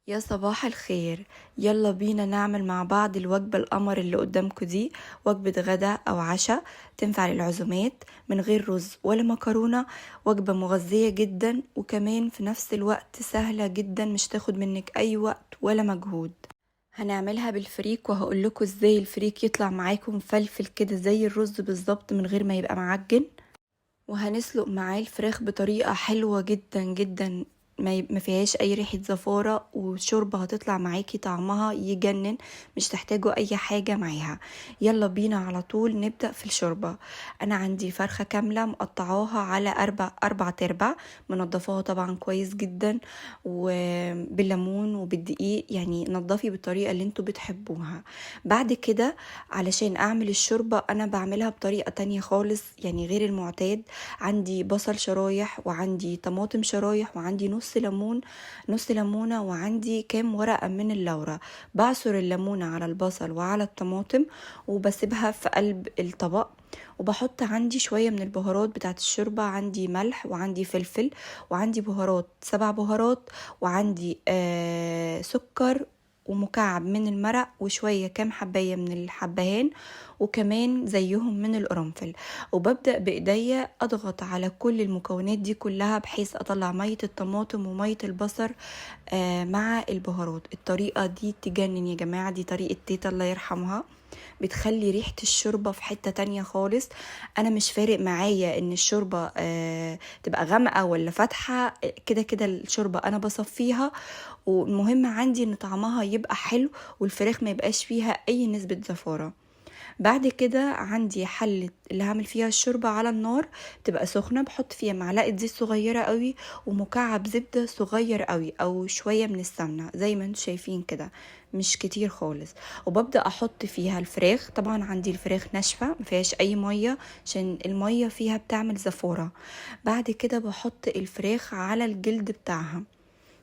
يا صباح الخير. يلا بينا نعمل مع بعض الوجبة القمر اللي قدامكم دي. وجبة غدا أو عشاء تنفع للعزومات من غير رز ولا مكرونة. وجبة مغذية جدا وكمان في نفس الوقت سهلة جدا، مش تاخد منك أي وقت ولا مجهود. هنعملها بالفريك وهقول لكم ازاي الفريك يطلع معاكم مفلفل كده زي الرز بالظبط من غير ما يبقى معجن. وهنسلق معاه الفراخ بطريقة حلوة جدا جدا، ما فيهاش اي ريحة زفارة، والشوربة هتطلع معاكي طعمها يجنن، مش تحتاجوا اي حاجة معاها. يلا بينا على طول نبدأ في الشوربة. انا عندي فرخة كاملة مقطعاها على اربع تربع، منضفاها طبعا كويس جدا وبالليمون وبالدقيق، يعني نضفي بالطريقة اللي انتوا بتحبوها. بعد كده علشان اعمل الشوربة انا بعملها بطريقة تانية خالص، يعني غير المعتاد. عندي بصل شرايح وعندي طماطم شرايح وعندي نص ليمونة وعندي كام ورقة من اللورة. بعصر الليمونة على البصل وعلى الطماطم وبسيبها في قلب الطبق. وبحط عندي شوية من البهارات بتاعت الشوربة، عندي ملح وعندي فلفل وعندي بهارات 7 بهارات وعندي سكر ومكعب من المرق وشوية كام حباية من الحبهان وكمان زيهم من القرنفل. وببدأ بإيديا أضغط على كل المكونات دي كلها بحيث أطلع مية الطماطم ومية البصل مع البهارات. الطريقة دي تجنن يا جماعة، دي طريقة تيتا الله يرحمها، بتخلي ريحة الشوربة في حتة تانية خالص. انا مش فارق معايا ان الشوربة تبقى غامقة ولا فاتحة، كده كده الشوربة انا بصفيها، والمهم عندي ان طعمها يبقى حلو والفراخ ما يبقاش فيها اي نسبة زفارة. بعد كده عندي حلة اللي هعمل فيها الشوربة على النار، تبقى سخنة، بحط فيها معلقة زيت صغيرة قوي ومكعب زبدة صغير قوي او شوية من السمنة زي ما انتم شايفين كده، مش كتير خالص. وببدأ احط فيها الفراخ، طبعا عندي الفراخ ناشفة مفيهاش اي مية عشان المية فيها بتعمل زفورة. بعد كده بحط الفراخ على الجلد بتاعها،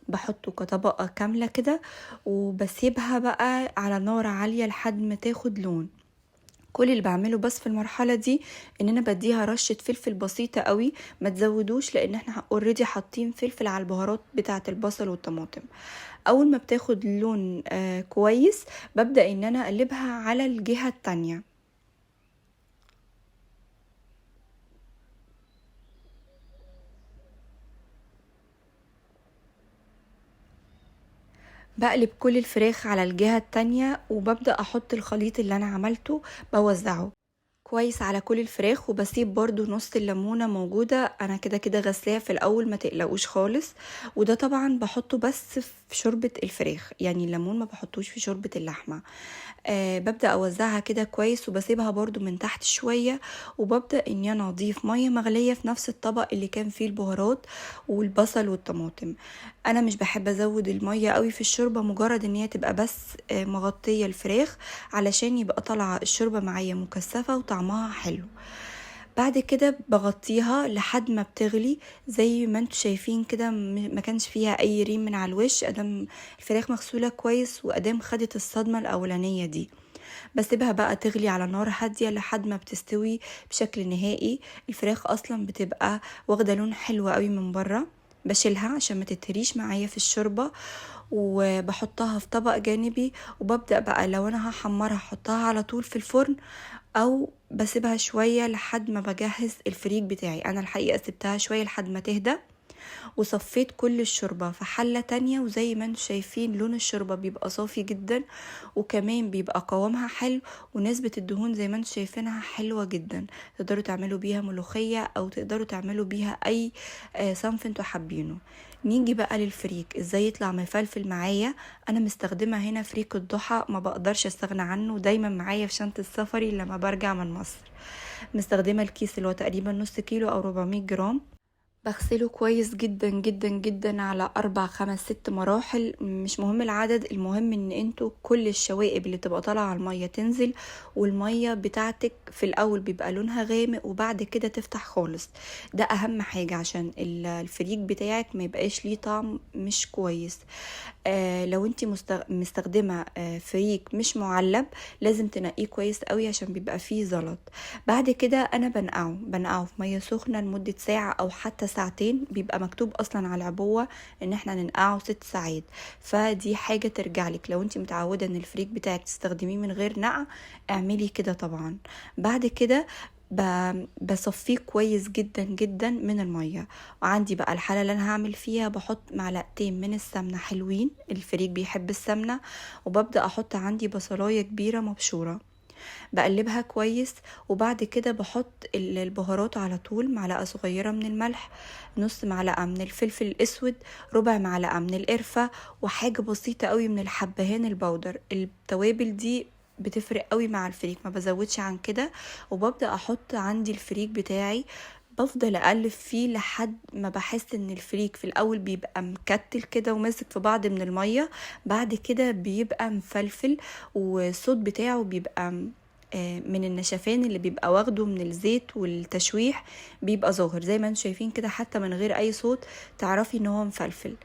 بحطه كطبقة كاملة كده وبسيبها بقى على نار عالية لحد ما تاخد لون. كل اللي بعمله بس في المرحلة دي ان انا بديها رشة فلفل بسيطة قوي، ما تزودوش لان احنا اوريدي حاطين فلفل على البهارات بتاعة البصل والطماطم. اول ما بتاخد لون كويس ببدأ ان انا اقلبها على الجهة التانية. بقلب كل الفراخ على الجهة التانية وببدأ احط الخليط اللي انا عملته، بوزعه كويس على كل الفراخ وبسيب برضو نص الليمونة موجودة، انا كده كده غسلاها في الاول ما تقلقوش خالص. وده طبعا بحطه بس في شوربة الفراخ، يعني الليمون ما بحطوش في شوربة اللحمة. ببدأ اوزعها كده كويس وبسيبها برضو من تحت شوية، وببدأ اني انا اضيف مية مغلية في نفس الطبق اللي كان فيه البهارات والبصل والطماطم. انا مش بحب ازود المية قوي في الشوربة، مجرد ان هي تبقى بس مغطية الفراخ علشان يبقى طالعة الشوربة معايا مكثفة وطعمها حلو. بعد كده بغطيها لحد ما بتغلي زي ما انتوا شايفين كده، ما كانش فيها اي ريم من على الوش، ادام الفراخ مغسولة كويس وادام خدت الصدمة الاولانية دي. بسيبها بقى تغلي على نار هادية لحد ما بتستوي بشكل نهائي. الفراخ اصلا بتبقى واخدة لون حلو قوي من بره. بشيلها عشان ما تتهريش معايا في الشوربة وبحطها في طبق جانبي. وببدأ بقى لو انا هحمرها احطها على طول في الفرن او بسيبها شوية لحد ما بجهز الفريك بتاعي. انا الحقيقة سبتها شوية لحد ما تهدى وصفيت كل الشوربة في حلة تانية، وزي ما انتم شايفين لون الشوربة بيبقى صافي جدا وكمان بيبقى قوامها حلو ونسبة الدهون زي ما انتم شايفينها حلوة جدا. تقدروا تعملوا بيها ملوخية او تقدروا تعملوا بيها اي صنف انتوا حابينه. نيجي بقى للفريك ازاي يطلع مفلفل معايا. انا مستخدمة هنا فريك الضحى، ما بقدرش استغنى عنه، دايما معايا في شنطة سفري لما برجع من مصر. مستخدمة الكيس اللي هو تقريبا نص كيلو او 400 جرام. بغسله كويس جدا جدا جدا على 4 5 6 مراحل، مش مهم العدد، المهم ان انتوا كل الشوائب اللي تبقى طالعة على المية تنزل. والمية بتاعتك في الاول بيبقى لونها غامق وبعد كده تفتح خالص. ده اهم حاجة عشان الفريك بتاعك ما يبقاش ليه طعم مش كويس. لو انتي مستخدمة فريك مش معلب لازم تنقيه كويس قوي عشان بيبقى فيه زلط. بعد كده انا بنقعه في مية سخنة لمدة ساعة او حتى ساعتين، بيبقى مكتوب اصلا على العبوة ان احنا ننقعه 6 ساعات. فدي حاجة ترجعلك، لو انت متعودة ان الفريك بتاعك تستخدميه من غير نقع اعملي كده طبعا. بعد كده بصفيه كويس جدا جدا من المية. وعندي بقى الحلة اللي انا هعمل فيها، بحط معلقتين من السمنة حلوين، الفريك بيحب السمنة. وببدأ احط عندي بصلاية كبيرة مبشورة، بقلبها كويس. وبعد كده بحط البهارات على طول، معلقة صغيرة من الملح، نص معلقة من الفلفل الاسود، ربع معلقة من القرفة، وحاجة بسيطة قوي من الحبهان البودر. التوابل دي بتفرق قوي مع الفريك، ما بزودش عن كده. وببدأ احط عندي الفريك بتاعي، بفضل اقلب فيه لحد ما بحس ان الفريك في الاول بيبقى مكتل كده وماسك في بعض من المية، بعد كده بيبقى مفلفل، والصوت بتاعه بيبقى من النشفان اللي بيبقى واخده من الزيت والتشويح، بيبقى ظاهر زي ما انتم شايفين كده، حتى من غير اي صوت تعرفي ان هو مفلفل.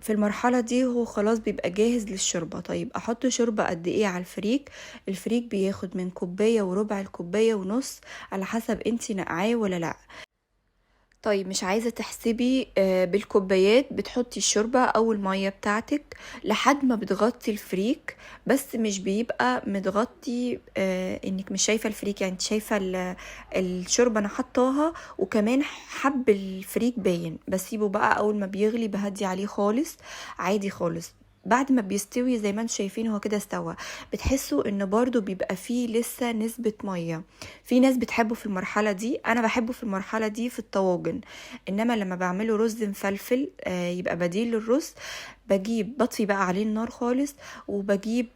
في المرحلة دي هو خلاص بيبقى جاهز للشوربة. طيب احط شوربة قد ايه على الفريك؟ الفريك بياخد من كوباية وربع لكوباية ونص، على حسب انتي نقعاه ولا لا. طيب مش عايزة تحسبي بالكوبايات، بتحطي الشوربة او المية بتاعتك لحد ما بتغطي الفريك، بس مش بيبقى متغطي انك مش شايفة الفريك، يعني شايفة الشوربة انا حطاها، وكمان حب الفريك باين. بسيبه بقى اول ما بيغلي بهدي عليه خالص، عادي خالص. بعد ما بيستوي زي ما انتم شايفين هو كده استوى، بتحسوا ان برضو بيبقى فيه لسه نسبة مية. في ناس بتحبه في المرحلة دي، انا بحبه في المرحلة دي في الطواجن. انما لما بعمله رز مفلفل يبقى بديل للرز، بجيب بطفي بقى عليه النار خالص، وبجيب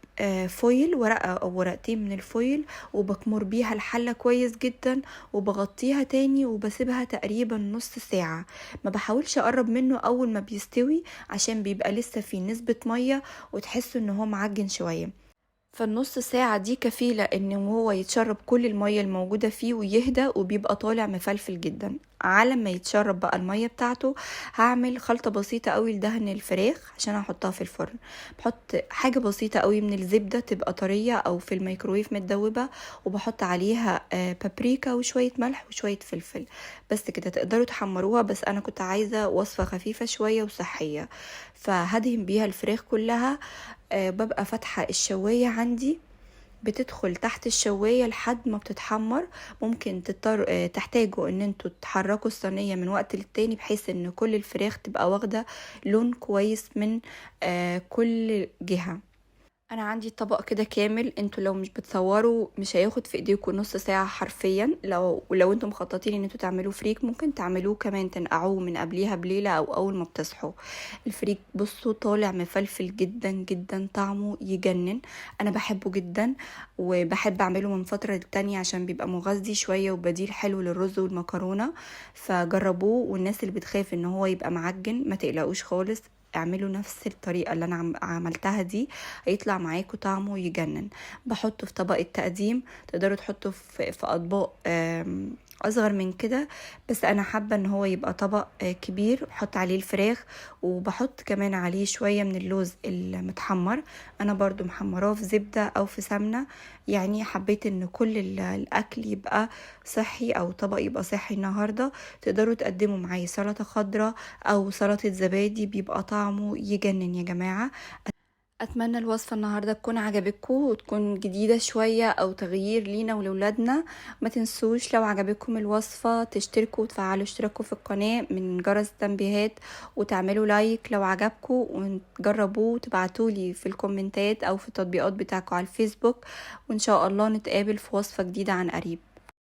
فويل، ورقة او ورقتين من الفويل، وبكمر بيها الحلة كويس جدا، وبغطيها تاني وبسيبها تقريبا نص ساعة. ما بحاولش اقرب منه اول ما بيستوي، عشان بيبقى لسه فيه نسبة مية وتحسوا ان هو معجن شوية. فالنص ساعة دي كفيلة ان هو يتشرب كل المية الموجودة فيه ويهدى، وبيبقى طالع مفلفل جدا. على ما يتشرب بقى المية بتاعته، هعمل خلطة بسيطة قوي لدهن الفراخ عشان هحطها في الفرن. بحط حاجة بسيطة قوي من الزبدة تبقى طرية او في الميكرويف متدوبة، وبحط عليها بابريكا وشوية ملح وشوية فلفل. بس كده تقدروا تحمروها، بس انا كنت عايزة وصفة خفيفة شوية وصحية، فهدهن بيها الفراخ كلها. ببقى فاتحة الشواية عندي، بتدخل تحت الشواية لحد ما بتتحمر. ممكن تحتاجوا ان انتوا تحركوا الصينية من وقت للتاني، بحيث ان كل الفراخ تبقى واخدة لون كويس من كل جهة. انا عندي طبق كده كامل، انتوا لو مش بتصوروا مش هياخد في ايديكم نص ساعة حرفيا. لو انتوا مخططين ان انتوا تعملوا فريك، ممكن تعملوه كمان تنقعوه من قبليها بليلة او اول ما بتصحوا. الفريك بصوا طالع مفلفل جدا جدا، طعمه يجنن. انا بحبه جدا، وبحب اعمله من فترة للتانية عشان بيبقى مغذي شوية وبديل حلو للرز والمكرونة. فجربوه، والناس اللي بتخاف ان هو يبقى معجن ما تقلقوش خالص، اعملوا نفس الطريقة اللي انا عملتها دي، هيطلع معاكم طعمه يجنن. بحطه في طبق التقديم، تقدروا تحطوا في اطباق اصغر من كده، بس انا حابة ان هو يبقى طبق كبير. بحط عليه الفراخ، وبحط كمان عليه شوية من اللوز المتحمر، انا برضو محمراه في زبدة او في سمنة. يعني حبيت ان كل الاكل يبقى صحي، او طبق يبقى صحي النهاردة. تقدروا تقدموا معاه سلطة خضراء او سلطة زبادي، بيبقى طعمه يجنن يا جماعة. اتمنى الوصفة النهاردة تكون عجبتكم وتكون جديدة شوية او تغيير لينا ولولادنا. ما تنسوش لو عجبتكم الوصفة تشتركوا وتفعلوا اشتراككم في القناة من جرس التنبيهات، وتعملوا لايك لو عجبكم، وتجربوه وتبعتولي في الكومنتات او في التطبيقات بتاعكم على الفيسبوك. وان شاء الله نتقابل في وصفة جديدة عن قريب.